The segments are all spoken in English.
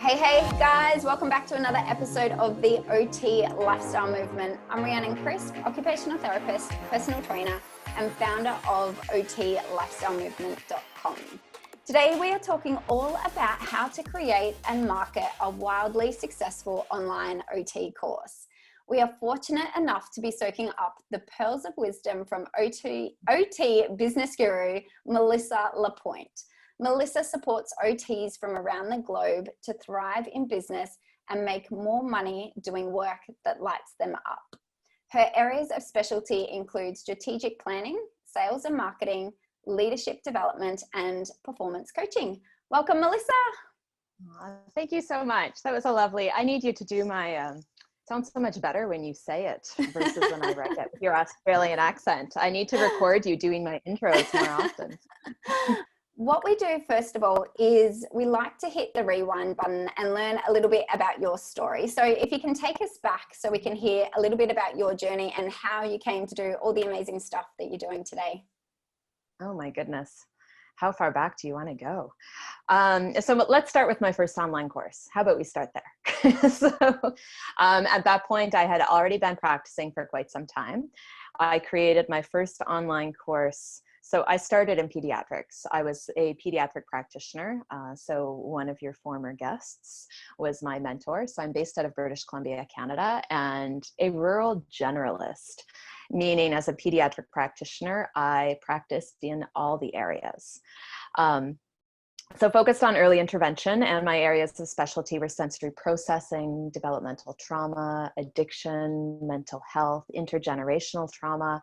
Hey guys, welcome back to another episode of the OT Lifestyle Movement. I'm Rhiannon Crisp, occupational therapist, personal trainer, and founder of OTLifestyleMovement.com. Today we are talking all about how to create and market a wildly successful online OT course. We are fortunate enough to be soaking up the pearls of wisdom from OT business guru, Melissa LaPointe. Melissa supports OTs from around the globe to thrive in business and make more money doing work that lights them up. Her areas of specialty include strategic planning, sales and marketing, leadership development, and performance coaching. Welcome, Melissa. Thank you so much. That was a lovely, I need you to do my, sounds so much better when you say it versus when I write it with your Australian accent. I need to record you doing my intros more often. What we do, first of all, is we like to hit the rewind button and learn a little bit about your story. So if you can take us back so we can hear a little bit about your journey and how you came to do all the amazing stuff that you're doing today. Oh my goodness. How far back do you want to go? So let's start with my first online course. How about we start there? At that point, I had already been practicing for quite some time. I created my first online course. So I started in pediatrics. I was a pediatric practitioner. So one of your former guests was my mentor. So I'm based out of British Columbia, Canada, and a rural generalist, meaning as a pediatric practitioner, I practiced in all the areas. So focused on early intervention, and my areas of specialty were sensory processing, developmental trauma, addiction, mental health, intergenerational trauma.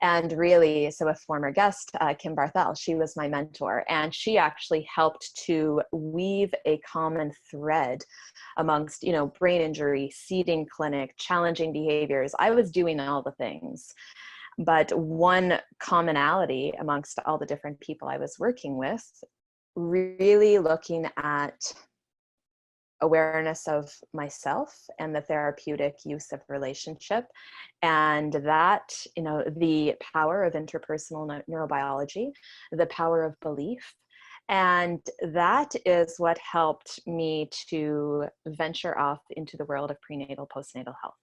And really, so a former guest, Kim Barthel, she was my mentor, and she actually helped to weave a common thread amongst, brain injury, seeding clinic, challenging behaviors. I was doing all the things, but one commonality amongst all the different people I was working with, really looking at awareness of myself and the therapeutic use of relationship, and that, the power of interpersonal neurobiology, the power of belief. And that is what helped me to venture off into the world of prenatal, postnatal health.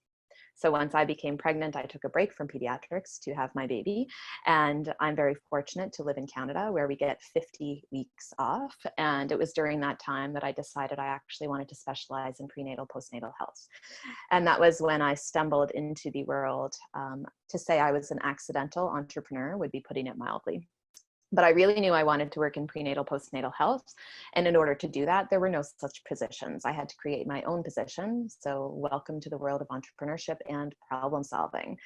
So once I became pregnant, I took a break from pediatrics to have my baby. And I'm very fortunate to live in Canada where we get 50 weeks off. And it was during that time that I decided I actually wanted to specialize in prenatal, postnatal health. And that was when I stumbled into the world. To say I was an accidental entrepreneur would be putting it mildly. But I really knew I wanted to work in prenatal, postnatal health. And in order to do that, there were no such positions. I had to create my own position. So welcome to the world of entrepreneurship and problem solving.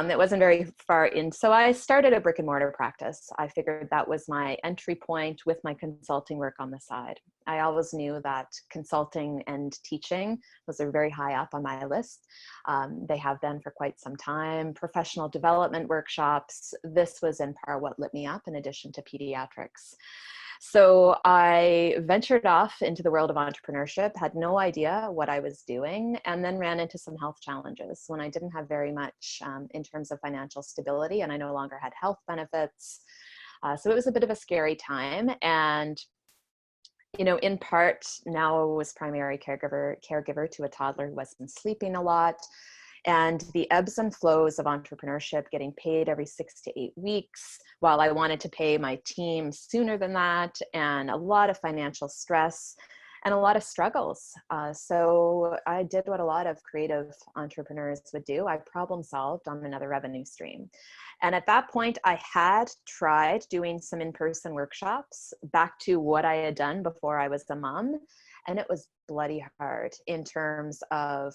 It wasn't very far in. So I started a brick and mortar practice. I figured that was my entry point with my consulting work on the side. I always knew that consulting and teaching was very high up on my list. They have been for quite some time. Professional development workshops. This was in part what lit me up in addition to pediatrics. So I ventured off into the world of entrepreneurship, had no idea what I was doing, and then ran into some health challenges when I didn't have very much in terms of financial stability, and I no longer had health benefits. So it was a bit of a scary time. And in part, now I was primary caregiver to a toddler who wasn't sleeping a lot. And the ebbs and flows of entrepreneurship, getting paid every 6 to 8 weeks, while I wanted to pay my team sooner than that, and a lot of financial stress and a lot of struggles. So I did what a lot of creative entrepreneurs would do. I problem solved on another revenue stream. And at that point, I had tried doing some in-person workshops back to what I had done before I was a mom. And it was bloody hard in terms of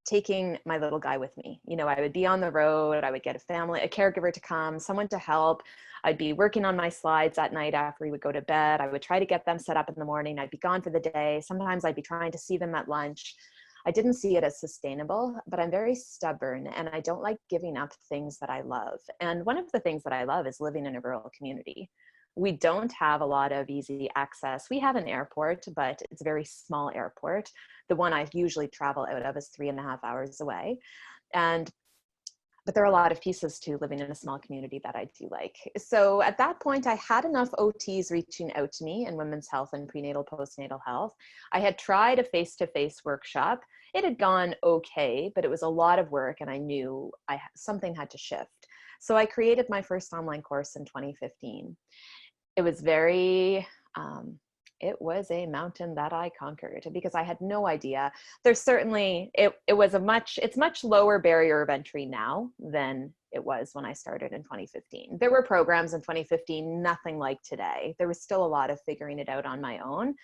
taking my little guy with me. I would be on the road, I would get a caregiver to come, someone to help. I'd be working on my slides at night after we would go to bed. I would try to get them set up in the morning. I'd be gone for the day. Sometimes I'd be trying to see them at lunch. I didn't see it as sustainable, but I'm very stubborn and I don't like giving up things that I love. And one of the things that I love is living in a rural community. We don't have a lot of easy access. We have an airport, but it's a very small airport. The one I usually travel out of is 3.5 hours away. And but there are a lot of pieces to living in a small community that I do like. So at that point, I had enough OTs reaching out to me in women's health and prenatal, postnatal health. I had tried a face-to-face workshop. It had gone okay, but it was a lot of work, and I knew something had to shift. So I created my first online course in 2015. It was it was a mountain that I conquered because I had no idea. There's certainly, it's much lower barrier of entry now than it was when I started in 2015. There were programs in 2015, nothing like today. There was still a lot of figuring it out on my own.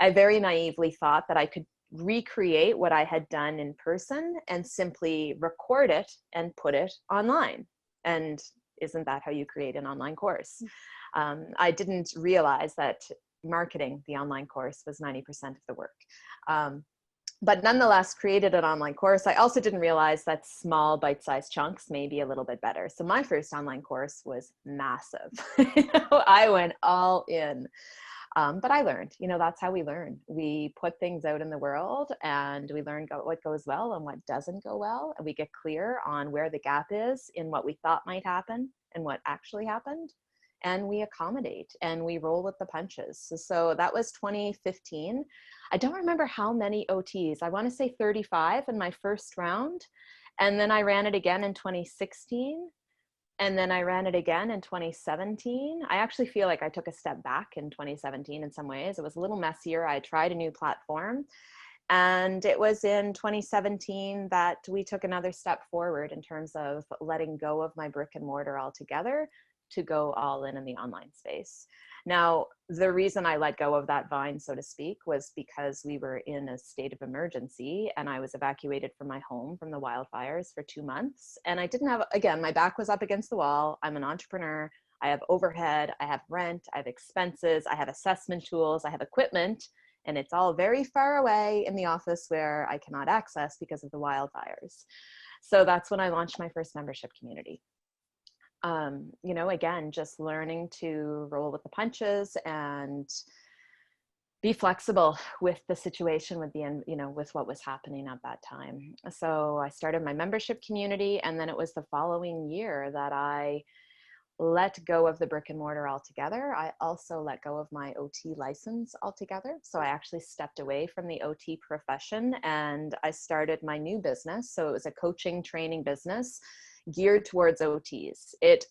I very naively thought that I could recreate what I had done in person and simply record it and put it online. And isn't that how you create an online course? I didn't realize that marketing the online course was 90% of the work. But nonetheless, created an online course. I also didn't realize that small bite-sized chunks may be a little bit better. So my first online course was massive. I went all in. But I learned, that's how we learn. We put things out in the world and we learn what goes well and what doesn't go well. And we get clear on where the gap is in what we thought might happen and what actually happened. And we accommodate and we roll with the punches. So that was 2015. I don't remember how many OTs. I want to say 35 in my first round. And then I ran it again in 2016. And then I ran it again in 2017. I actually feel like I took a step back in 2017 in some ways. It was a little messier. I tried a new platform. And it was in 2017 that we took another step forward in terms of letting go of my brick and mortar altogether to go all in the online space. Now, the reason I let go of that vine, so to speak, was because we were in a state of emergency and I was evacuated from my home from the wildfires for 2 months. And I didn't have, again, my back was up against the wall. I'm an entrepreneur. I have overhead, I have rent, I have expenses, I have assessment tools, I have equipment, and it's all very far away in the office where I cannot access because of the wildfires. So that's when I launched my first membership community. Again, just learning to roll with the punches and be flexible with the situation, with what was happening at that time. So I started my membership community, and then it was the following year that I let go of the brick and mortar altogether. I also let go of my OT license altogether. So I actually stepped away from the OT profession and I started my new business. So it was a coaching training business geared towards OTs. It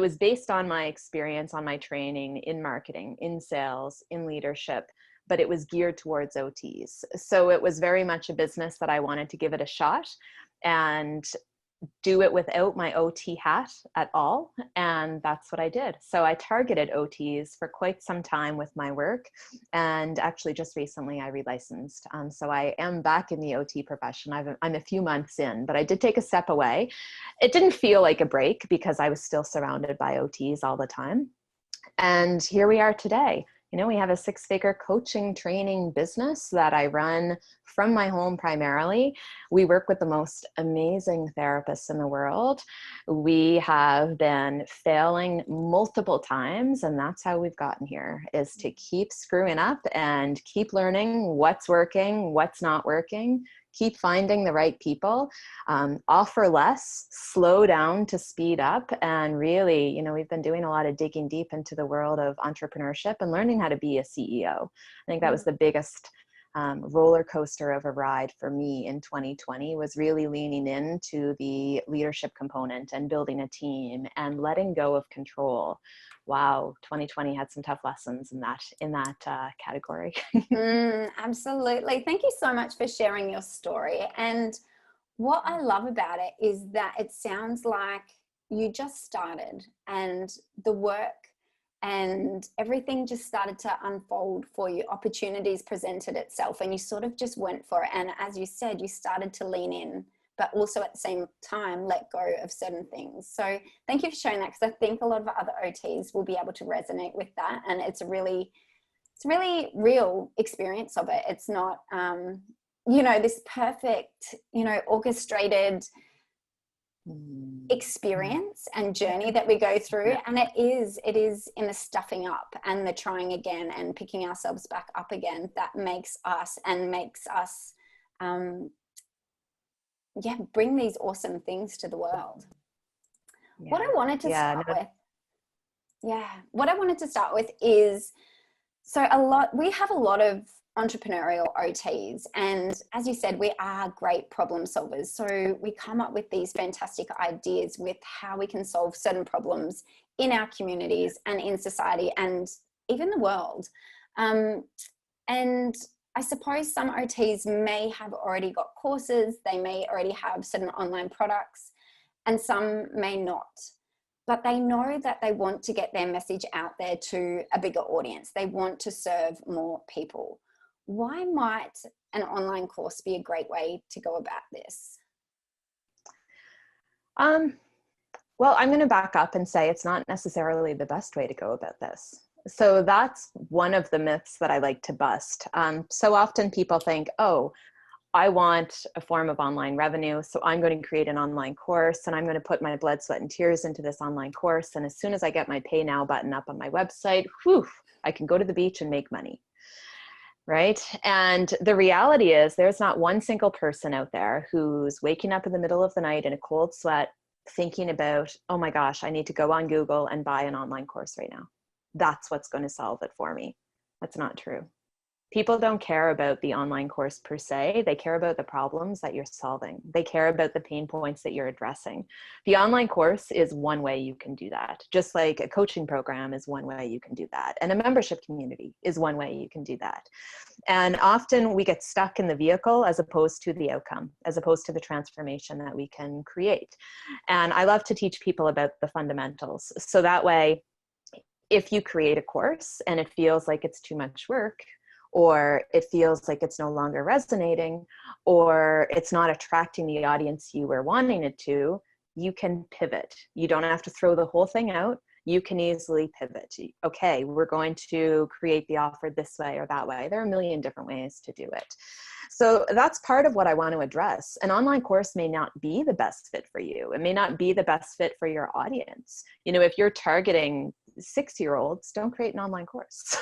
was based on my experience, on my training in marketing, in sales, in leadership, but it was geared towards OTs. So it was very much a business that I wanted to give it a shot and do it without my OT hat at all. And that's what I did. So I targeted OTs for quite some time with my work. And actually just recently I relicensed. So I am back in the OT profession. I'm a few months in, but I did take a step away. It didn't feel like a break because I was still surrounded by OTs all the time. And here we are today. We have a 6-figure coaching training business that I run from my home primarily. We work with the most amazing therapists in the world. We have been failing multiple times, and that's how we've gotten here, is to keep screwing up and keep learning what's working, what's not working, keep finding the right people, offer less, slow down to speed up. And really, we've been doing a lot of digging deep into the world of entrepreneurship and learning how to be a CEO. I think that was the biggest roller coaster of a ride for me in 2020, was really leaning into the leadership component and building a team and letting go of control. Wow, 2020 had some tough lessons in that category. Absolutely. Thank you so much for sharing your story. And what I love about it is that it sounds like you just started and the work and everything just started to unfold for you. Opportunities presented itself and you sort of just went for it. And as you said, you started to lean in, but also at the same time, let go of certain things. So thank you for sharing that, because I think a lot of other OTs will be able to resonate with that. And it's a really real experience of it. It's not, this perfect, orchestrated experience and journey that we go through. And it is in the stuffing up and the trying again and picking ourselves back up again that makes us yeah, bring these awesome things to the world. What I wanted to Yeah. start with, what I wanted to start with is, so we have a lot of entrepreneurial OTs, and as you said, we are great problem solvers. So we come up with these fantastic ideas with how we can solve certain problems in our communities and in society and even the world. And I suppose some OTs may have already got courses, they may already have certain online products, and some may not. But they know that they want to get their message out there to a bigger audience. They want to serve more people. Why might an online course be a great way to go about this? Well, I'm going to back up and say it's not necessarily the best way to go about this. So that's one of the myths that I like to bust. So often people think, oh, I want a form of online revenue, so I'm going to create an online course and I'm going to put my blood, sweat, and tears into this online course. And as soon as I get my Pay Now button up on my website, whew, I can go to the beach and make money. Right? And the reality is there's not one single person out there who's waking up in the middle of the night in a cold sweat thinking about, oh my gosh, I need to go on Google and buy an online course right now. That's what's going to solve it for me. That's not true. People don't care about the online course per se. They care about the problems that you're solving. They care about the pain points that you're addressing. The online course is one way you can do that. Just like a coaching program is one way you can do that. And a membership community is one way you can do that. And often we get stuck in the vehicle as opposed to the outcome, as opposed to the transformation that we can create. And I love to teach people about the fundamentals. So that way, if you create a course and it feels like it's too much work, or it feels like it's no longer resonating, or it's not attracting the audience you were wanting it to, you can pivot. You don't have to throw the whole thing out. You can easily pivot. Okay, we're going to create the offer this way or that way. There are a million different ways to do it. So that's part of what I want to address. An online course may not be the best fit for you. It may not be the best fit for your audience. You know, if you're targeting 6-year-olds, don't create an online course.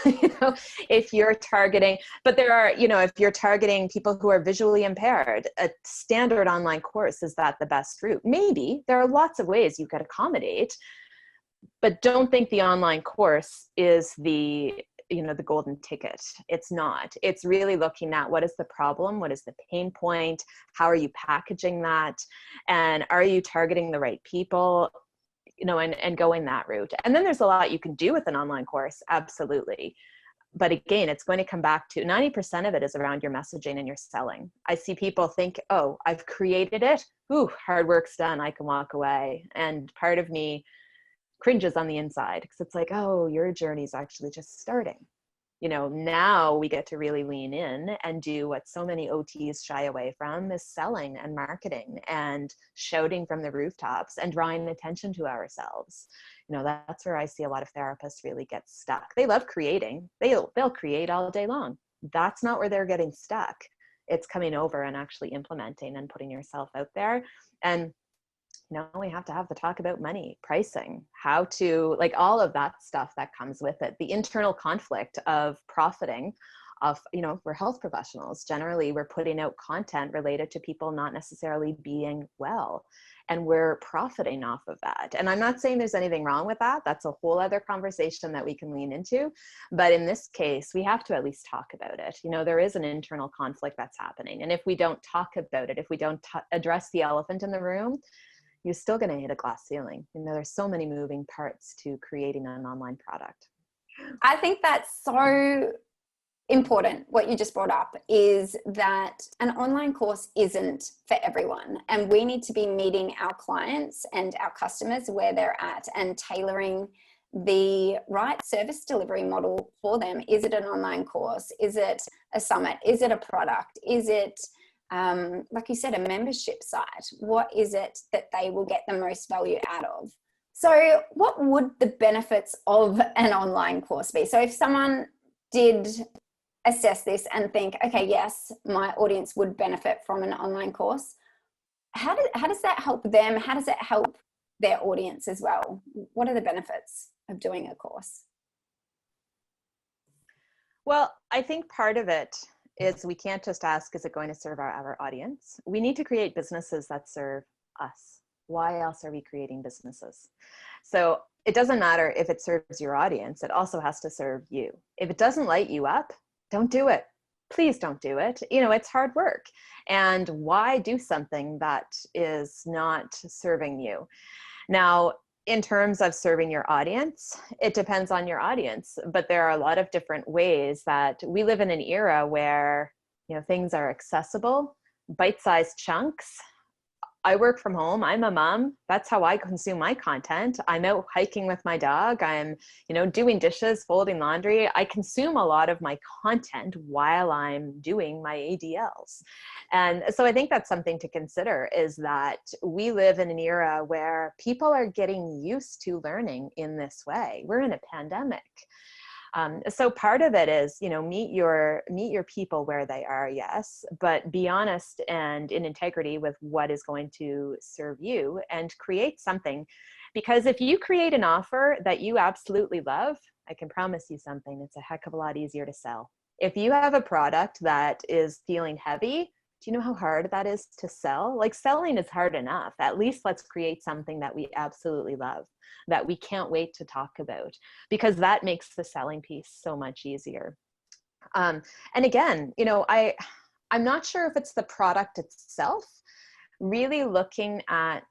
If you're targeting, but there are, if you're targeting people who are visually impaired, a standard online course, is that the best route? Maybe. There are lots of ways you could accommodate, but don't think the online course is the golden ticket. It's not. It's really looking at what is the problem, what is the pain point, how are you packaging that, and are you targeting the right people, and going that route. And then there's a lot you can do with an online course, absolutely. But again, it's going to come back to 90% of it is around your messaging and your selling. I see people think, oh, I've created it. Ooh, hard work's done. I can walk away. And part of me cringes on the inside because it's like, oh, your journey's actually just starting. Now we get to really lean in and do what so many OTs shy away from, is selling and marketing and shouting from the rooftops and drawing attention to ourselves. That's where I see a lot of therapists really get stuck. They love creating. They'll create all day long. That's not where they're getting stuck. It's coming over and actually implementing and putting yourself out there. And we have to have the talk about money, pricing, how to, like, all of that stuff that comes with it. The internal conflict of profiting of, we're health professionals. Generally, we're putting out content related to people not necessarily being well, and we're profiting off of that. And I'm not saying there's anything wrong with that. That's a whole other conversation that we can lean into. But in this case, we have to at least talk about it. There is an internal conflict that's happening. And if we don't talk about it, if we don't address the elephant in the room, you're still going to hit a glass ceiling. There's so many moving parts to creating an online product. I think that's so important. What you just brought up is that an online course isn't for everyone, and we need to be meeting our clients and our customers where they're at and tailoring the right service delivery model for them. Is it an online course? Is it a summit? Is it a product? Is it like you said, a membership site? What is it that they will get the most value out of? So what would the benefits of an online course be? So if someone did assess this and think, okay, yes, my audience would benefit from an online course, how does that help them? How does it help their audience as well? What are the benefits of doing a course? Well, I think part of it is we can't just ask, is it going to serve our audience? We need to create businesses that serve us. Why else are we creating businesses? So it doesn't matter if it serves your audience, it also has to serve you. If it doesn't light you up, don't do it. Please don't do it. You know, it's hard work. And why do something that is not serving you? Now, in terms of serving your audience, it depends on your audience, but there are a lot of different ways that we live in an era where, you know, things are accessible, bite-sized chunks. I work from home. I'm a mom. That's how I consume my content. I'm out hiking with my dog. I'm, you know, doing dishes, folding laundry. I consume a lot of my content while I'm doing my ADLs. And so I think that's something to consider, is that we live in an era where people are getting used to learning in this way. We're in a pandemic. So part of it is, you know, meet your people where they are, yes, but be honest and in integrity with what is going to serve you, and create something. Because if you create an offer that you absolutely love, I can promise you something, it's a heck of a lot easier to sell. If you have a product that is feeling heavy, do you know how hard that is to sell? Like, selling is hard enough. At least let's create something that we absolutely love, that we can't wait to talk about, because that makes the selling piece so much easier. And again, you know, I'm not sure if it's the product itself. Really looking at,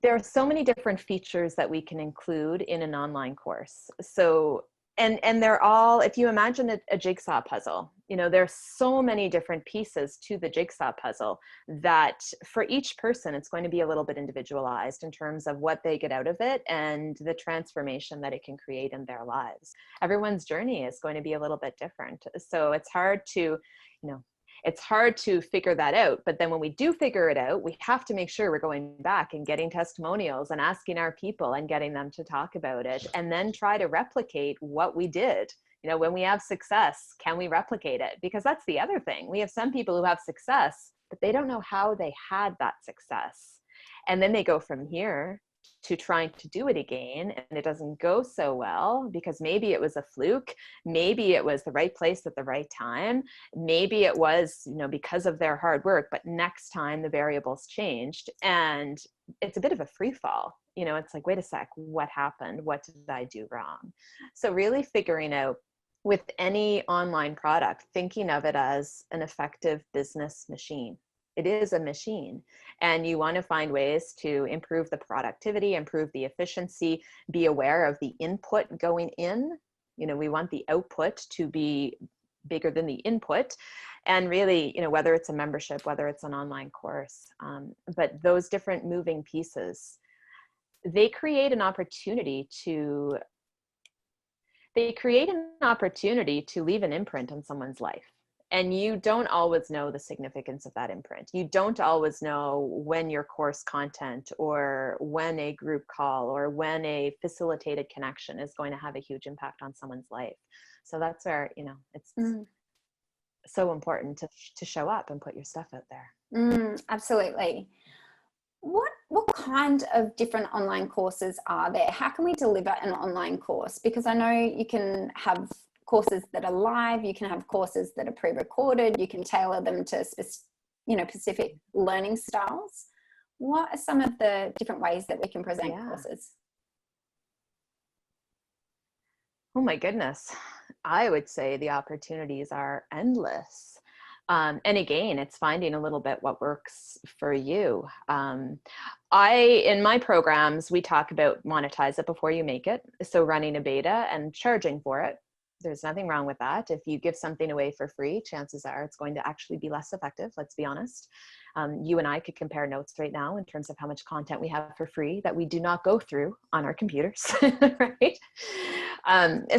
there are so many different features that we can include in an online course. So, and they're all, if you imagine a jigsaw puzzle, you know, there's so many different pieces to the jigsaw puzzle that for each person, it's going to be a little bit individualized in terms of what they get out of it and the transformation that it can create in their lives. Everyone's journey is going to be a little bit different. So it's hard to, you know, it's hard to figure that out. But then when we do figure it out, we have to make sure we're going back and getting testimonials and asking our people and getting them to talk about it, and then try to replicate what we did. You know, when we have success, can we replicate it? Because that's the other thing. We have some people who have success, but they don't know how they had that success. And then they go from here to trying to do it again, and it doesn't go so well, because maybe it was a fluke, maybe it was the right place at the right time, maybe it was, you know, because of their hard work, but next time the variables changed, and it's a bit of a free fall. You know, it's like, wait a sec, what happened? What did I do wrong? So really figuring out, with any online product, thinking of it as an effective business machine. It is a machine, and you want to find ways to improve the productivity, improve the efficiency, be aware of the input going in. You know, we want the output to be bigger than the input. And really, you know, whether it's a membership, whether it's an online course, but those different moving pieces, they create an opportunity to leave an imprint on someone's life. And you don't always know the significance of that imprint. You don't always know when your course content, or when a group call, or when a facilitated connection is going to have a huge impact on someone's life. So that's where, you know, it's so important to show up and put your stuff out there. Absolutely. What kind of different online courses are there? How can we deliver an online course? Because I know you can have courses that are live, you can have courses that are pre-recorded, you can tailor them to specific learning styles. What are some of the different ways that we can present courses? Oh my goodness. I would say the opportunities are endless. And again, it's finding a little bit what works for you. In my programs, we talk about monetize it before you make it. So running a beta and charging for it. There's nothing wrong with that. If you give something away for free, chances are it's going to actually be less effective. Let's be honest. You and I could compare notes right now in terms of how much content we have for free that we do not go through on our computers, right?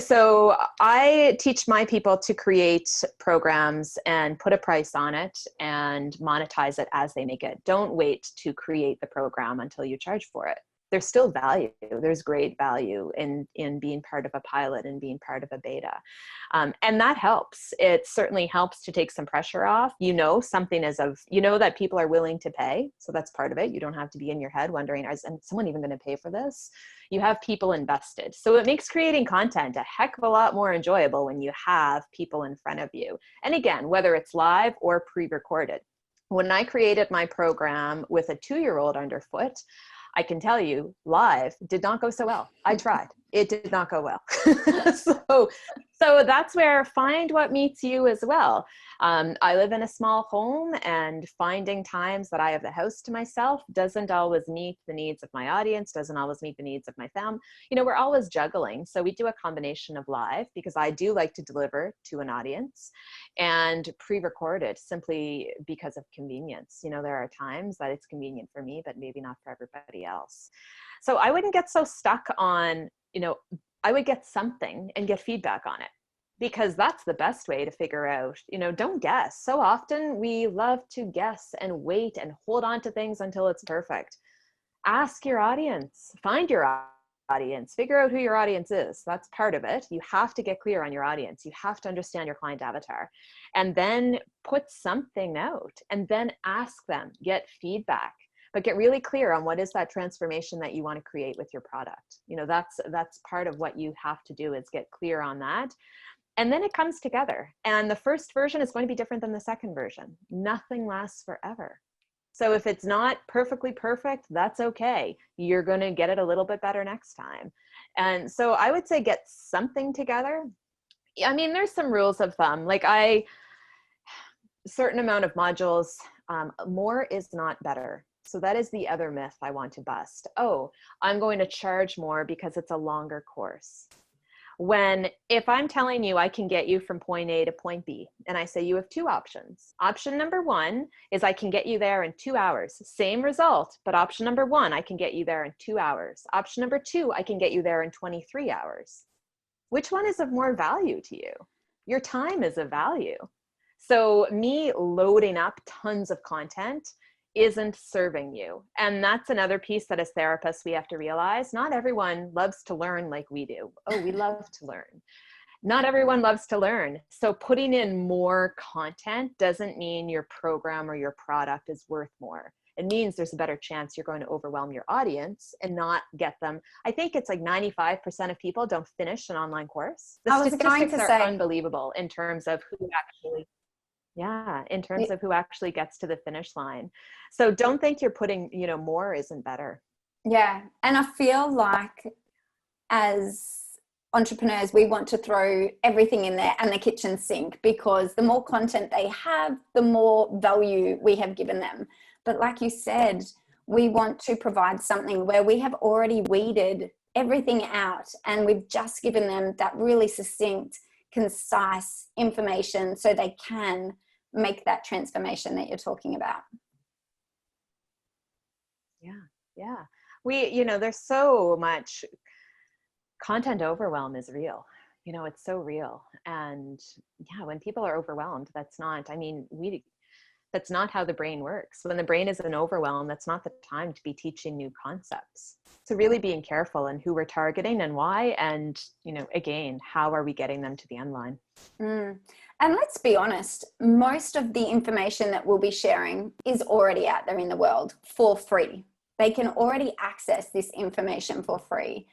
So I teach my people to create programs and put a price on it and monetize it as they make it. Don't wait to create the program until you charge for it. there's still value. There's great value in being part of a pilot and being part of a beta. And that helps. It certainly helps to take some pressure off. Something that people are willing to pay. So that's part of it. You don't have to be in your head wondering, is someone even going to pay for this? You have people invested. So it makes creating content a heck of a lot more enjoyable when you have people in front of you. And again, whether it's live or pre-recorded. When I created my program with a 2-year-old underfoot, I can tell you live did not go so well. I tried. It did not go well. So that's where find what meets you as well. I live in a small home, and finding times that I have the house to myself doesn't always meet the needs of my audience, doesn't always meet the needs of my family. We're always juggling. So we do a combination of live, because I do like to deliver to an audience, and pre-recorded simply because of convenience. There are times that it's convenient for me, but maybe not for everybody else. So I wouldn't get so stuck on, I would get something and get feedback on it, because that's the best way to figure out, don't guess. So often we love to guess and wait and hold on to things until it's perfect. Ask your audience, find your audience, figure out who your audience is. That's part of it. You have to get clear on your audience. You have to understand your client avatar, and then put something out, and then ask them, get feedback. But get really clear on what is that transformation that you want to create with your product. That's part of what you have to do, is get clear on that. And then it comes together. And the first version is going to be different than the second version. Nothing lasts forever. So if it's not perfectly perfect, that's okay. You're going to get it a little bit better next time. And so I would say get something together. I mean, there's some rules of thumb. Like certain amount of modules, more is not better. So that is the other myth I want to bust. Oh, I'm going to charge more because it's a longer course. If I'm telling you I can get you from point A to point B, and I say you have 2 options. Option number 1 is I can get you there in 2 hours. Same result, but option number 1, I can get you there in 2 hours. Option number 2, I can get you there in 23 hours. Which one is of more value to you? Your time is of value. So me loading up tons of content isn't serving you. And that's another piece that as therapists we have to realize. Not everyone loves to learn like we do. Oh, we love to learn. Not everyone loves to learn. So putting in more content doesn't mean your program or your product is worth more. It means there's a better chance you're going to overwhelm your audience and not get them. I think it's like 95% of people don't finish an online course. The statistics are unbelievable in terms of who actually who actually gets to the finish line. So don't think you're putting, more isn't better. Yeah. And I feel like as entrepreneurs, we want to throw everything in there and the kitchen sink, because the more content they have, the more value we have given them. But like you said, we want to provide something where we have already weeded everything out, and we've just given them that really succinct, concise information so they can make that transformation that you're talking about. Yeah. There's so much content overwhelm is real. It's so real. And when people are overwhelmed, that's not how the brain works. When the brain is in overwhelm, that's not the time to be teaching new concepts. So really being careful in who we're targeting and why, and, again, how are we getting them to the end line? And let's be honest, most of the information that we'll be sharing is already out there in the world for free. They can already access this information for free,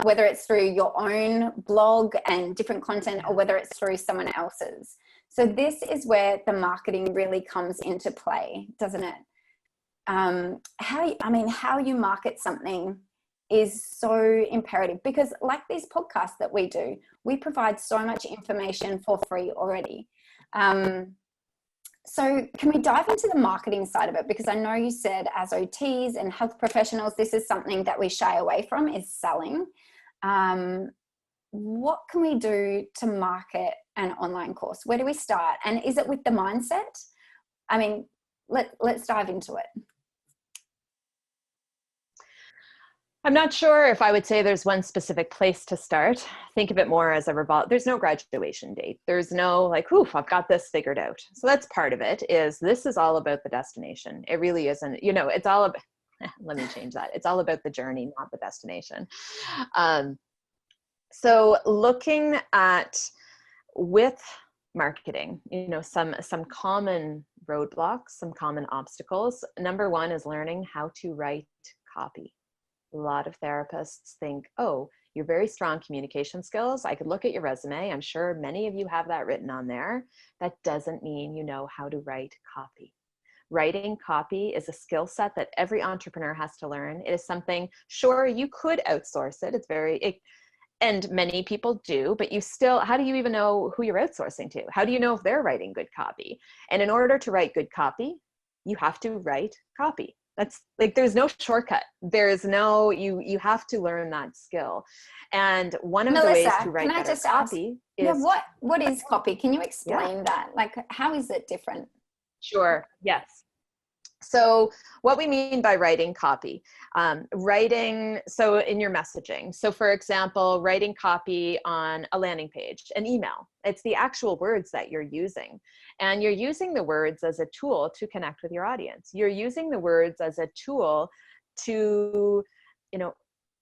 whether it's through your own blog and different content, or whether it's through someone else's. So this is where the marketing really comes into play, doesn't it? How you market something is so imperative, because like these podcasts that we do, we provide so much information for free already. So can we dive into the marketing side of it? Because I know you said as OTs and health professionals, this is something that we shy away from, is selling. What can we do to market an online course? Where do we start? And is it with the mindset? Let's dive into it. I'm not sure if I would say there's one specific place to start. Think of it more as there's no graduation date. There's no like, oof, I've got this figured out. So that's part of it, this is all about the destination. It really isn't, it's all about, Let me change that. It's all about the journey, not the destination. So looking at, with marketing, you know, some common roadblocks, some common obstacles. Number one is learning how to write copy. A lot of therapists think, oh, you're very strong communication skills. I could look at your resume. I'm sure many of you have that written on there. That doesn't mean you know how to write copy. Writing copy is a skill set that every entrepreneur has to learn. It is something, sure, you could outsource it. And many people do, but you still, how do you even know who you're outsourcing to? How do you know if they're writing good copy? And in order to write good copy, you have to write copy. That's like, there's no shortcut. There's no, you have to learn that skill. And one of the ways to write better copy is— yeah, what is copy? Can you explain that? Like, how is it different? Sure. Yes. So what we mean by writing copy, so in your messaging. So for example, writing copy on a landing page, an email, it's the actual words that you're using. And you're using the words as a tool to connect with your audience. You're using the words as a tool to, you know,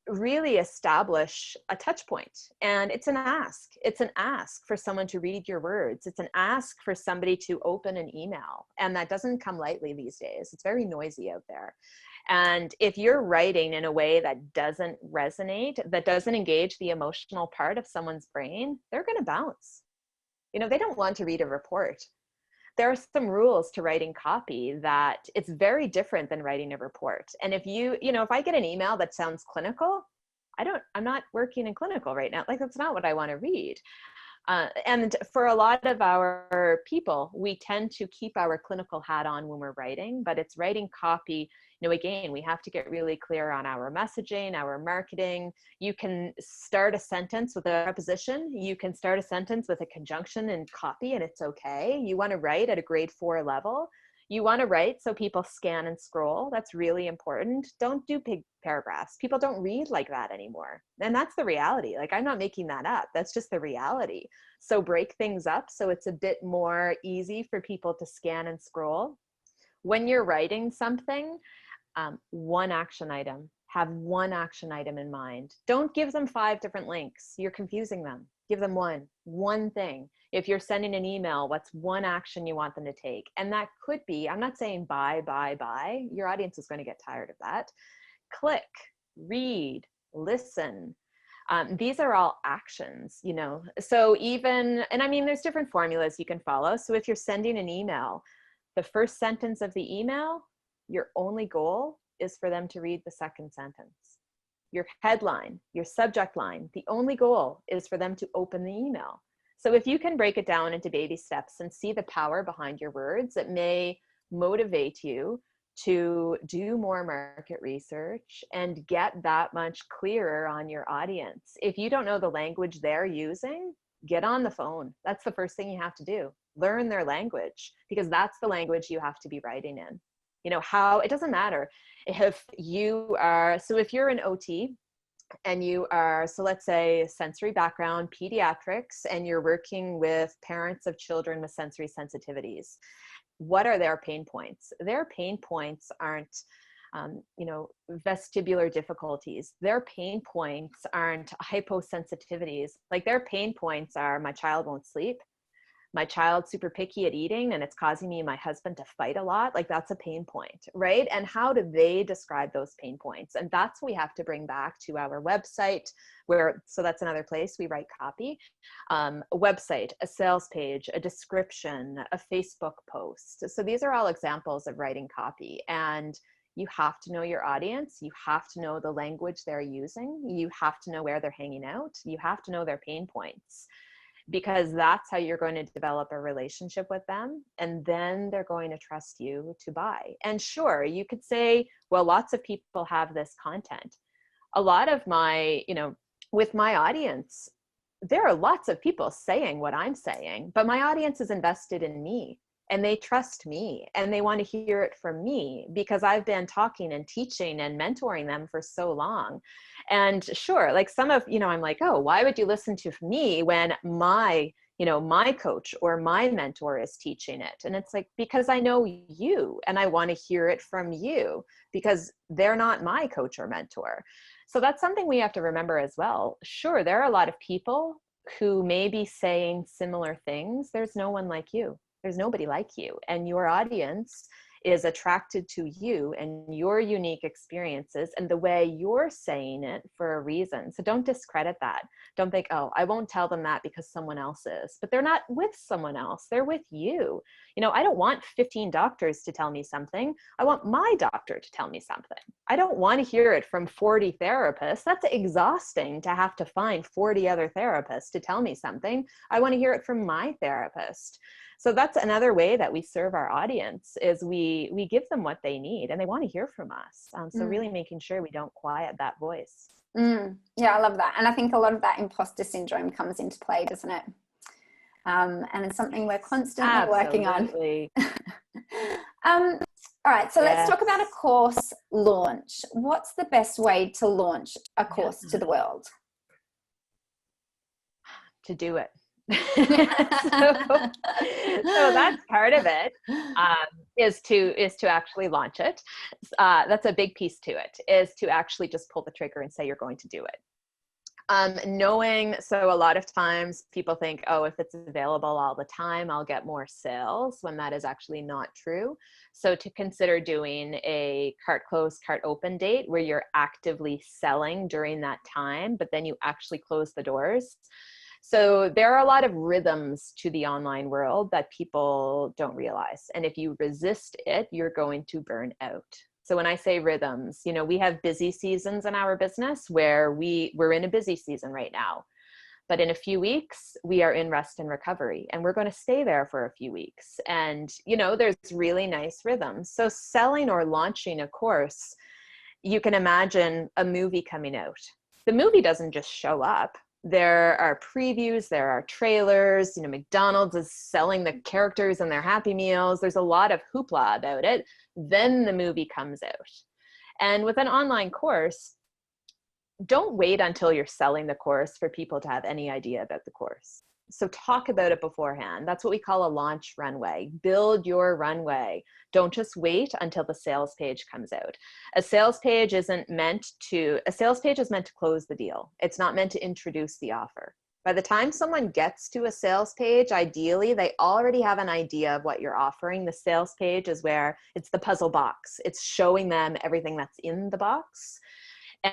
really establish a touch point. And it's an ask. It's an ask for someone to read your words. It's an ask for somebody to open an email. And that doesn't come lightly these days. It's very noisy out there. And if you're writing in a way that doesn't resonate, that doesn't engage the emotional part of someone's brain, they're going to bounce. You know, they don't want to read a report. There are some rules to writing copy that it's very different than writing a report. And if if I get an email that sounds clinical, I'm not working in clinical right now. Like, that's not what I want to read. And for a lot of our people, we tend to keep our clinical hat on when we're writing, but it's writing copy. You know, again, we have to get really clear on our messaging, our marketing. You can start a sentence with a preposition. You can start a sentence with a conjunction and copy, and it's okay. You want to write at a grade 4 level. You want to write so people scan and scroll. That's really important. Don't do big paragraphs. People don't read like that anymore. And that's the reality. Like, I'm not making that up. That's just the reality. So break things up so it's a bit more easy for people to scan and scroll. When you're writing something, one action item. Have one action item in mind. Don't give them 5 different links. You're confusing them. Give them one thing. If you're sending an email, what's one action you want them to take? And that could be, I'm not saying buy. Your audience is going to get tired of that. Click, read, listen. These are all actions, you know. So and I mean, there's different formulas you can follow. So if you're sending an email, the first sentence of the email, your only goal is for them to read the second sentence. Your headline, your subject line, the only goal is for them to open the email. So if you can break it down into baby steps and see the power behind your words, it may motivate you to do more market research and get that much clearer on your audience. If you don't know the language they're using, get on the phone. That's the first thing you have to do. Learn their language, because that's the language you have to be writing in. You know, it doesn't matter if if you're an OT and you are, so let's say sensory background, pediatrics, and you're working with parents of children with sensory sensitivities. What are their pain points? Their pain points aren't, vestibular difficulties. Their pain points aren't hyposensitivities. Like, their pain points are, my child won't sleep. My child's super picky at eating and it's causing me and my husband to fight a lot. Like, that's a pain point, right? And how do they describe those pain points? And that's what we have to bring back to our website, so that's another place we write copy. A website, a sales page, a description, a Facebook post. So these are all examples of writing copy. And you have to know your audience. You have to know the language they're using. You have to know where they're hanging out. You have to know their pain points, because that's how you're going to develop a relationship with them. And then they're going to trust you to buy. And sure, you could say, well, lots of people have this content. A lot of with my audience, there are lots of people saying what I'm saying, but my audience is invested in me and they trust me and they want to hear it from me because I've been talking and teaching and mentoring them for so long. And sure, like some of, I'm like, oh, why would you listen to me when my you know, my coach or my mentor is teaching it. And it's like, because I know you and I want to hear it from you, because they're not my coach or mentor. So that's something we have to remember as well. Sure, there are a lot of people who may be saying similar things. There's no one like you. There's nobody like you. And your audience is attracted to you and your unique experiences and the way you're saying it for a reason. So don't discredit that. Don't think, oh, I won't tell them that because someone else is. But they're not with someone else. They're with you. You know, I don't want 15 doctors to tell me something. I want my doctor to tell me something. I don't want to hear it from 40 therapists. That's exhausting to have to find 40 other therapists to tell me something. I want to hear it from my therapist. So that's another way that we serve our audience, is we give them what they need and they want to hear from us. So really making sure we don't quiet that voice. Yeah, I love that. And I think a lot of that imposter syndrome comes into play, doesn't it? And it's something we're constantly working on. All right, so let's talk about a course launch. What's the best way to launch a course to the world? To do it. so that's part of it, is to actually launch it. That's a big piece to it, is to actually just pull the trigger and say you're going to do it. Knowing, so a lot of times people think, oh, if it's available all the time, I'll get more sales, when that is actually not true. So to consider doing a cart close, cart open date where you're actively selling during that time, but then you actually close the doors. So there are a lot of rhythms to the online world that people don't realize. And if you resist it, you're going to burn out. So when I say rhythms, you know, we have busy seasons in our business where we're in a busy season right now. But in a few weeks, we are in rest and recovery, and we're going to stay there for a few weeks. And, you know, there's really nice rhythms. So selling or launching a course, you can imagine a movie coming out. The movie doesn't just show up. There are previews, there are trailers, you know, McDonald's is selling the characters and their Happy Meals. There's a lot of hoopla about it. Then the movie comes out. And with an online course, don't wait until you're selling the course for people to have any idea about the course. So talk about it beforehand. That's what we call a launch runway. Build your runway. Don't just wait until the sales page comes out. A sales page is meant to close the deal. It's not meant to introduce the offer. By the time someone gets to a sales page, ideally, they already have an idea of what you're offering. The sales page is where it's the puzzle box. It's showing them everything that's in the box.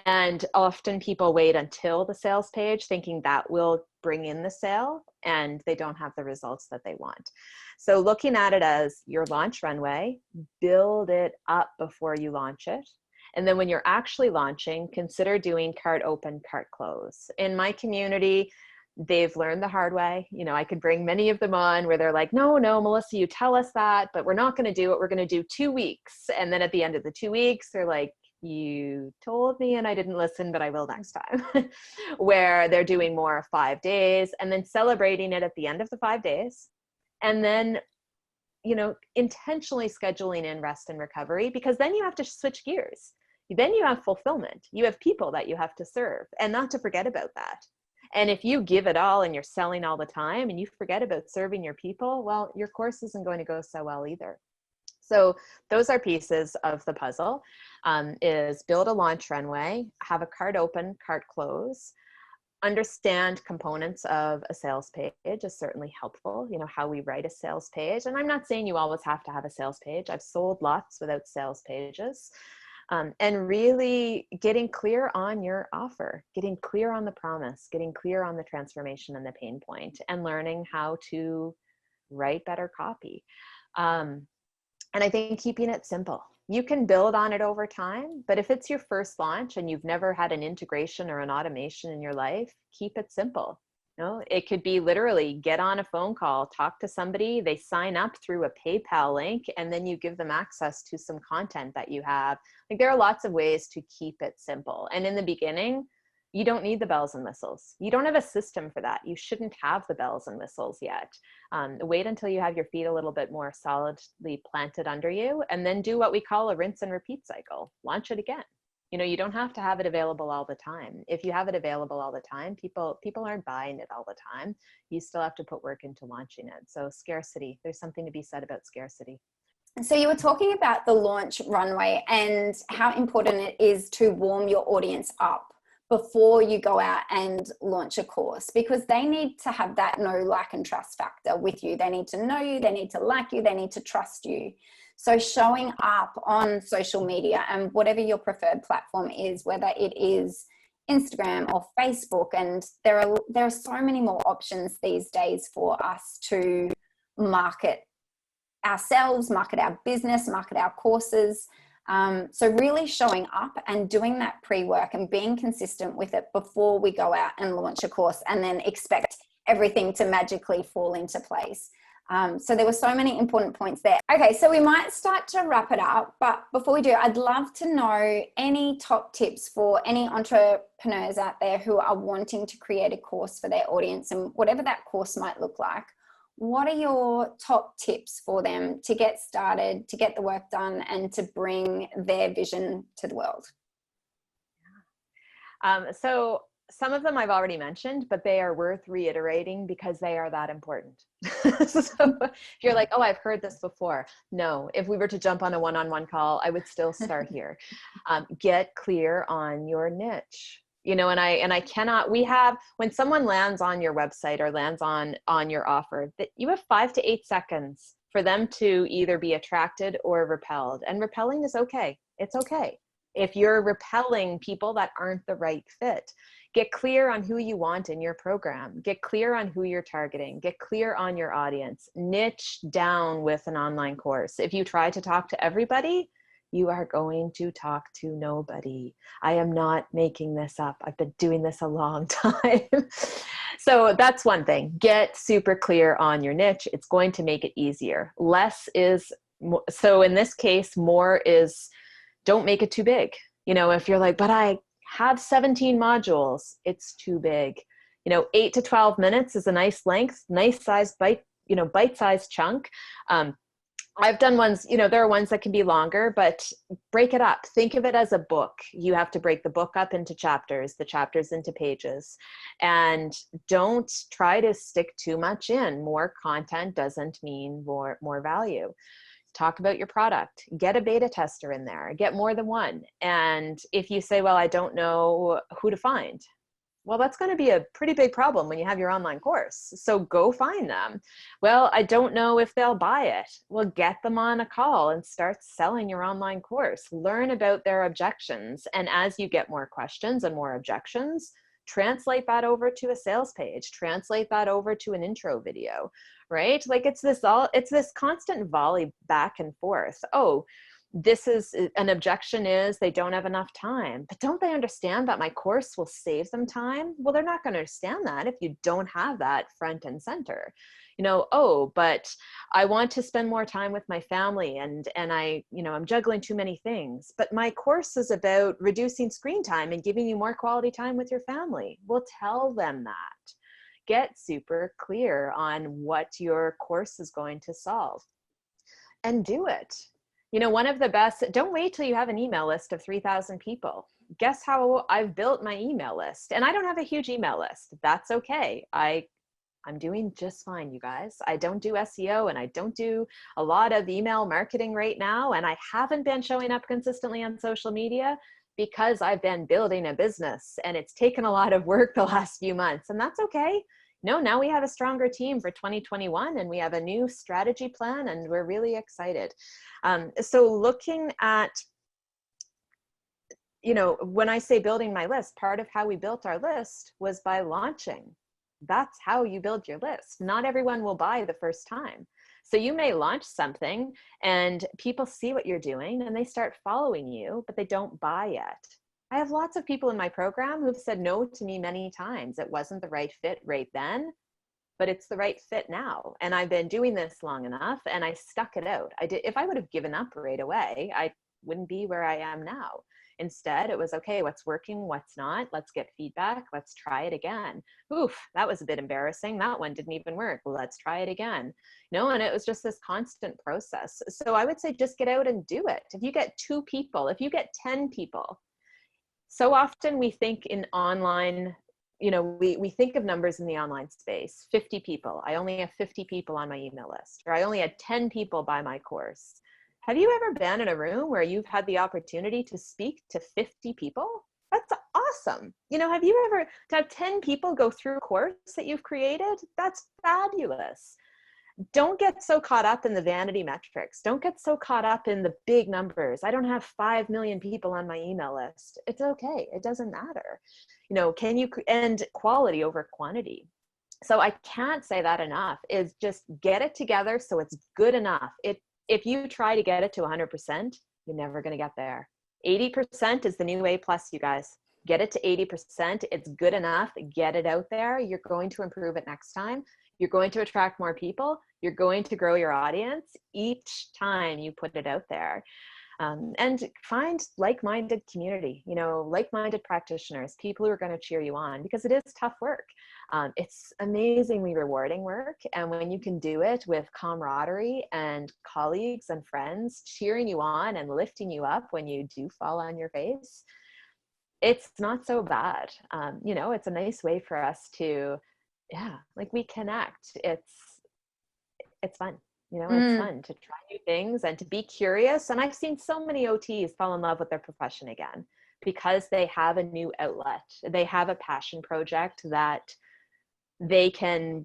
And often people wait until the sales page thinking that will bring in the sale, and they don't have the results that they want. So looking at it as your launch runway, build it up before you launch it. And then when you're actually launching, consider doing cart open, cart close. In my community, they've learned the hard way. You know, I could bring many of them on where they're like, no, Melissa, you tell us that, but we're not going to do it. We're going to do 2 weeks. And then at the end of the 2 weeks, they're like, you told me and I didn't listen, but I will next time. Where they're doing more 5 days and then celebrating it at the end of the 5 days. And then, you know, intentionally scheduling in rest and recovery, because then you have to switch gears. Then you have fulfillment. You have people that you have to serve, and not to forget about that. And if you give it all and you're selling all the time and you forget about serving your people, well, your course isn't going to go so well either. So those are pieces of the puzzle, is build a launch runway, have a cart open, cart close, understand components of a sales page is certainly helpful. You know, how we write a sales page. And I'm not saying you always have to have a sales page. I've sold lots without sales pages. And really getting clear on your offer, getting clear on the promise, getting clear on the transformation and the pain point, and learning how to write better copy. And I think keeping it simple. You can build on it over time, but if it's your first launch and you've never had an integration or an automation in your life, keep it simple. You know, it could be literally get on a phone call, talk to somebody, they sign up through a PayPal link, and then you give them access to some content that you have. Like, there are lots of ways to keep it simple. And in the beginning, you don't need the bells and whistles. You don't have a system for that. You shouldn't have the bells and whistles yet. Wait until you have your feet a little bit more solidly planted under you, and then do what we call a rinse and repeat cycle. Launch it again. You know, you don't have to have it available all the time. If you have it available all the time, people aren't buying it all the time. You still have to put work into launching it. So scarcity, there's something to be said about scarcity. So you were talking about the launch runway and how important it is to warm your audience up before you go out and launch a course, because they need to have that know, like, and trust factor with you. They need to know you, they need to like you, they need to trust you. So showing up on social media and whatever your preferred platform is, whether it is Instagram or Facebook, and there are so many more options these days for us to market ourselves, market our business, market our courses. So really showing up and doing that pre-work and being consistent with it before we go out and launch a course and then expect everything to magically fall into place. So there were so many important points there. Okay, so we might start to wrap it up, but before we do, I'd love to know any top tips for any entrepreneurs out there who are wanting to create a course for their audience, and whatever that course might look like. What are your top tips for them to get started, to get the work done, and to bring their vision to the world? So some of them I've already mentioned, but they are worth reiterating because they are that important. So if you're like, oh, I've heard this before. No, if we were to jump on a one-on-one call, I would still start here. Get clear on your niche. You know, and I cannot, we have, when someone lands on your website or lands on your offer, that you have 5 to 8 seconds for them to either be attracted or repelled. And repelling is okay. It's okay. If you're repelling people that aren't the right fit, get clear on who you want in your program. Get clear on who you're targeting. Get clear on your audience. Niche down with an online course. If you try to talk to everybody, you are going to talk to nobody. I am not making this up. I've been doing this a long time. So that's one thing. Get super clear on your niche. It's going to make it easier. Less is, so in this case, more is, don't make it too big. You know, if you're like, but I have 17 modules, it's too big. You know, 8 to 12 minutes is a nice length, nice size bite-sized chunk. I've done ones, you know, there are ones that can be longer, but break it up. Think of it as a book. You have to break the book up into chapters, the chapters into pages, and don't try to stick too much in. More content doesn't mean more value. Talk about your product, get a beta tester in there, get more than one. And if you say, well, I don't know who to find, well, that's going to be a pretty big problem when you have your online course. So go find them. Well, I don't know if they'll buy it. Well, get them on a call and start selling your online course. Learn about their objections. And as you get more questions and more objections, translate that over to a sales page, translate that over to an intro video, right? Like it's this constant volley back and forth. Oh, this is an objection is they don't have enough time, but don't they understand that my course will save them time? Well, they're not going to understand that if you don't have that front and center. You know, oh, but I want to spend more time with my family and I, you know, I'm juggling too many things, but my course is about reducing screen time and giving you more quality time with your family. Well, tell them that. Get super clear on what your course is going to solve and do it. You know, one of the best, don't wait till you have an email list of 3,000 people. Guess how I've built my email list? And I don't have a huge email list. That's okay. I'm doing just fine, you guys. I don't do SEO and I don't do a lot of email marketing right now. And I haven't been showing up consistently on social media because I've been building a business and it's taken a lot of work the last few months, and that's okay. No, now we have a stronger team for 2021 and we have a new strategy plan and we're really excited. So looking at, you know, when I say building my list, part of how we built our list was by launching. That's how you build your list. Not everyone will buy the first time. So you may launch something and people see what you're doing and they start following you, but they don't buy yet. I have lots of people in my program who've said no to me many times. It wasn't the right fit right then, but it's the right fit now. And I've been doing this long enough and I stuck it out. If I would have given up right away, I wouldn't be where I am now. Instead, it was, okay, what's working, what's not? Let's get feedback. Let's try it again. Oof, that was a bit embarrassing. That one didn't even work. Well, let's try it again. No, and it was just this constant process. So I would say just get out and do it. If you get 2 people, if you get 10 people, So often we think in online, we think of numbers in the online space, 50 people. I only have 50 people on my email list, or I only had 10 people buy my course. Have you ever been in a room where you've had the opportunity to speak to 50 people? That's awesome. Have you ever, to have 10 people go through a course that you've created? That's fabulous. Don't get so caught up in the vanity metrics. Don't get so caught up in the big numbers. I don't have 5 million people on my email list. It's okay. It doesn't matter. Can you, and quality over quantity. So I can't say that enough, is just get it together so it's good enough. If you try to get it to 100%, you're never going to get there. 80% is the new A+, you guys. Get it to 80%. It's good enough. Get it out there. You're going to improve it next time. You're going to attract more people. You're going to grow your audience each time you put it out there. And find like-minded community, like-minded practitioners, people who are going to cheer you on, because it is tough work. It's amazingly rewarding work. And when you can do it with camaraderie and colleagues and friends cheering you on and lifting you up when you do fall on your face, it's not so bad. It's a nice way for us to, we connect. It's fun. It's fun to try new things and to be curious. And I've seen so many OTs fall in love with their profession again because they have a new outlet. They have a passion project that they can,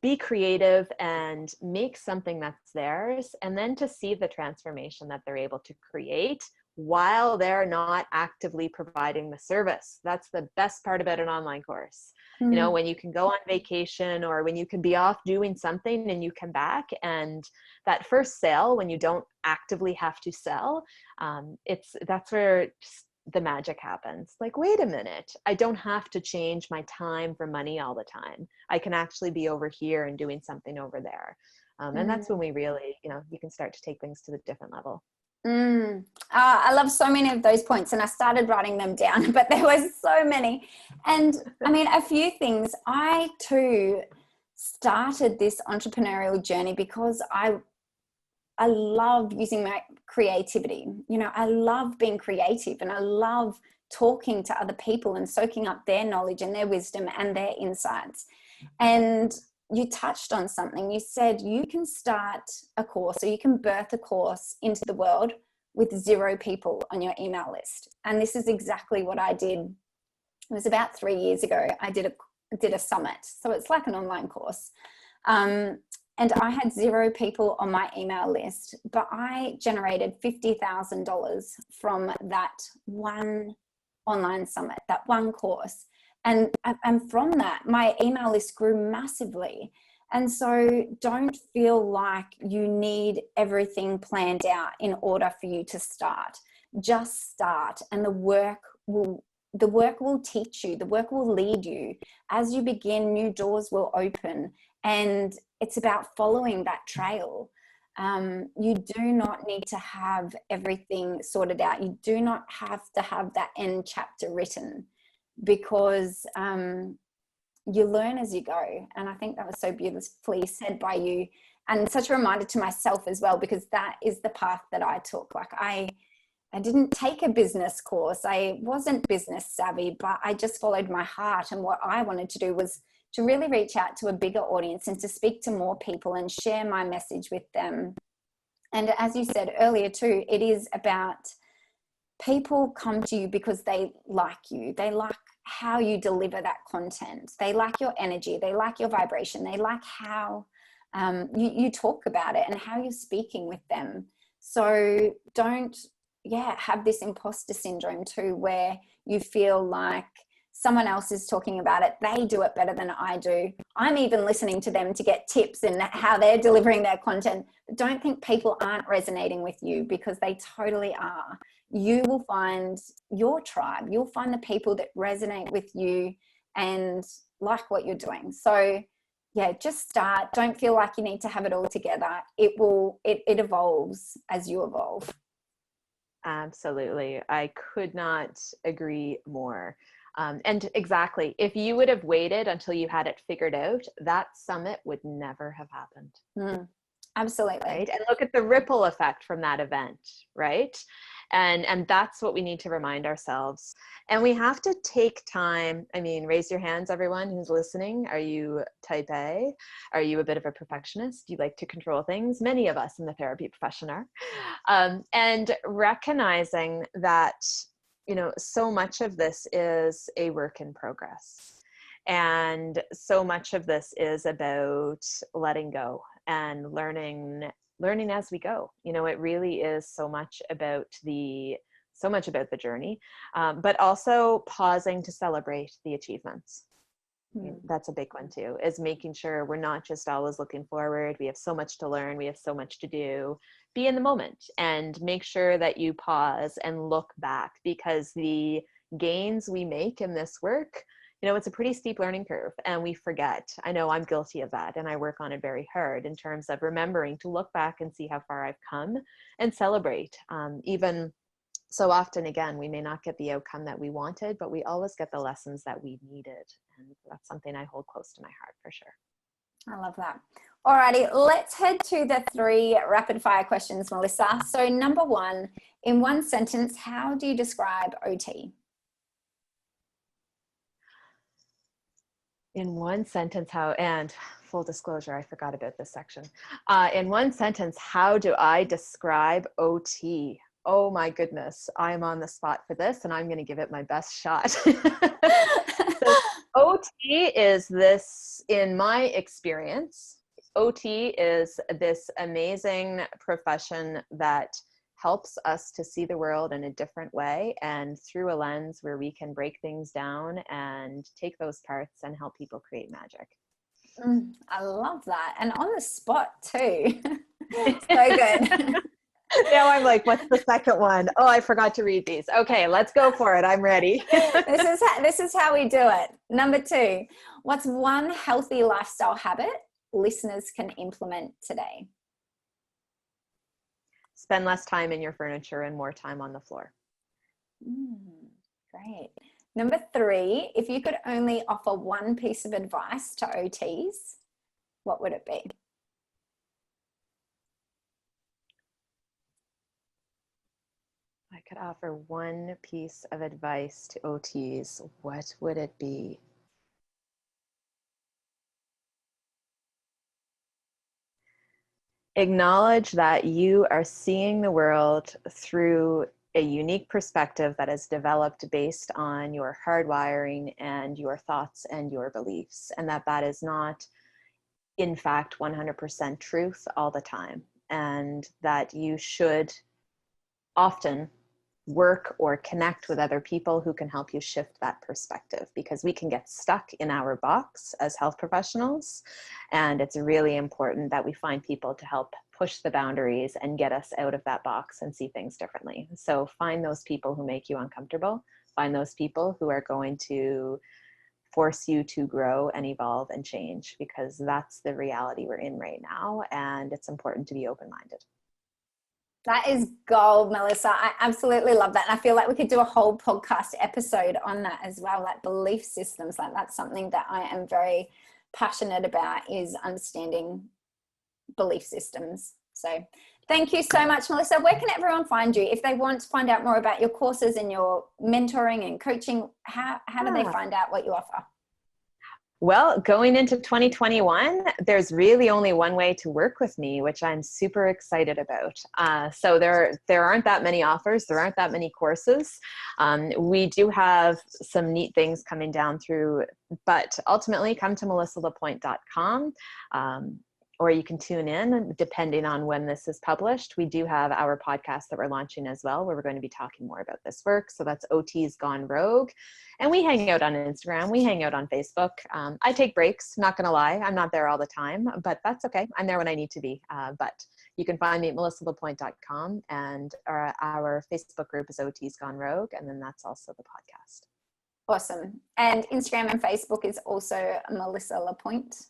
be creative and make something that's theirs. And then to see the transformation that they're able to create while they're not actively providing the service. That's the best part about an online course. When you can go on vacation or when you can be off doing something and you come back, and that first sale, when you don't actively have to sell, that's where the magic happens. Like, wait a minute, I don't have to change my time for money all the time. I can actually be over here and doing something over there. And that's when we really, you can start to take things to the different level. I love so many of those points, and I started writing them down, but there was so many. And I mean, a few things. I too started this entrepreneurial journey because I love using my creativity. I love being creative, and I love talking to other people and soaking up their knowledge and their wisdom and their insights. And you touched on something. You said you can start a course, or you can birth a course into the world with 0 people on your email list. And this is exactly what I did. It was about 3 years ago. I did a summit. So it's like an online course. And I had 0 people on my email list, but I generated $50,000 from that one online summit, that one course. And from that, my email list grew massively. And so don't feel like you need everything planned out in order for you to start. Just start, and the work will teach you, the work will lead you. As you begin, new doors will open, and it's about following that trail. You do not need to have everything sorted out. You do not have to have that end chapter written, because you learn as you go. And I think that was so beautifully said by you, and such a reminder to myself as well, because that is the path that I took. Like I didn't take a business course. I wasn't business savvy, but I just followed my heart. And what I wanted to do was to really reach out to a bigger audience and to speak to more people and share my message with them. And as you said earlier too, it is about people come to you because they like you. They like how you deliver that content. They like your energy. They like your vibration. They like how you talk about it and how you're speaking with them. So don't, have this imposter syndrome too, where you feel like someone else is talking about it. They do it better than I do. I'm even listening to them to get tips and how they're delivering their content. But don't think people aren't resonating with you, because they totally are. You will find your tribe. You'll find the people that resonate with you and like what you're doing. So just start. Don't feel like you need to have it all together. It evolves as you evolve. Absolutely. I could not agree more. And exactly, if you would have waited until you had it figured out, that summit would never have happened. Absolutely. Right? And look at the ripple effect from that event, right? And that's what we need to remind ourselves. And we have to take time. I mean, raise your hands, everyone who's listening. Are you type A? Are you a bit of a perfectionist? Do you like to control things? Many of us in the therapy profession are. And recognizing that, you know, so much of this is a work in progress. And so much of this is about letting go and learning as we go. You know, it really is so much about the journey, but also pausing to celebrate the achievements. That's a big one too, is making sure we're not just always looking forward. We have so much to learn. We have so much to do. Be in the moment and make sure that you pause and look back, because the gains we make in this work, you know, it's a pretty steep learning curve and we forget. I know I'm guilty of that, and I work on it very hard in terms of remembering to look back and see how far I've come and celebrate. Even so often, again, we may not get the outcome that we wanted, but we always get the lessons that we needed. And that's something I hold close to my heart for sure. I love that. Alrighty, let's head to the 3 rapid fire questions, Melissa. So number 1, in one sentence, how do you describe OT? In one sentence, how, and full disclosure, I forgot about this section. In one sentence, how do I describe OT? Oh my goodness, I'm on the spot for this and I'm going to give it my best shot. So OT is this, in my experience, OT is this amazing profession that helps us to see the world in a different way and through a lens where we can break things down and take those parts and help people create magic. I love that. And on the spot too. So good. Now I'm like, what's the second one? Oh, I forgot to read these. Okay, let's go for it. I'm ready. This is how we do it. Number 2, what's one healthy lifestyle habit listeners can implement today? Spend less time in your furniture and more time on the floor. Great. Number 3, if you could only offer one piece of advice to OTs, what would it be? I could offer one piece of advice to OTs, what would it be? Acknowledge that you are seeing the world through a unique perspective that is developed based on your hardwiring and your thoughts and your beliefs, and that is not, in fact, 100% truth all the time, and that you should often work or connect with other people who can help you shift that perspective, because we can get stuck in our box as health professionals. And it's really important that we find people to help push the boundaries and get us out of that box and see things differently. So find those people who make you uncomfortable, find those people who are going to force you to grow and evolve and change, because that's the reality we're in right now. And it's important to be open-minded. That is gold, Melissa. I absolutely love that. And I feel like we could do a whole podcast episode on that as well, like belief systems. Like that's something that I am very passionate about, is understanding belief systems. So thank you so much, Melissa. Where can everyone find you? If they want to find out more about your courses and your mentoring and coaching, how do they find out what you offer? Well, going into 2021, there's really only one way to work with me, which I'm super excited about. So there aren't that many offers. There aren't that many courses. We do have some neat things coming down through, but ultimately come to melissalapointe.com. Or you can tune in depending on when this is published. We do have our podcast that we're launching as well, where we're going to be talking more about this work. So that's OT's Gone Rogue. And we hang out on Instagram. We hang out on Facebook. I take breaks, not going to lie. I'm not there all the time, but that's okay. I'm there when I need to be. But you can find me at melissalapointe.com, and our Facebook group is OT's Gone Rogue. And then that's also the podcast. Awesome. And Instagram and Facebook is also Melissa LaPointe.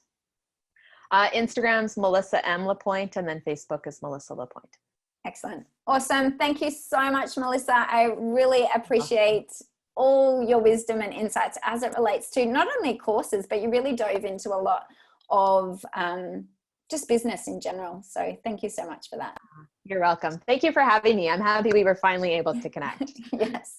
Instagram's Melissa M. LaPointe, and then Facebook is Melissa LaPointe. Excellent. Awesome. Thank you so much, Melissa. I really appreciate all your wisdom and insights as it relates to not only courses, but you really dove into a lot of just business in general. So thank you so much for that. You're welcome. Thank you for having me. I'm happy we were finally able to connect. Yes.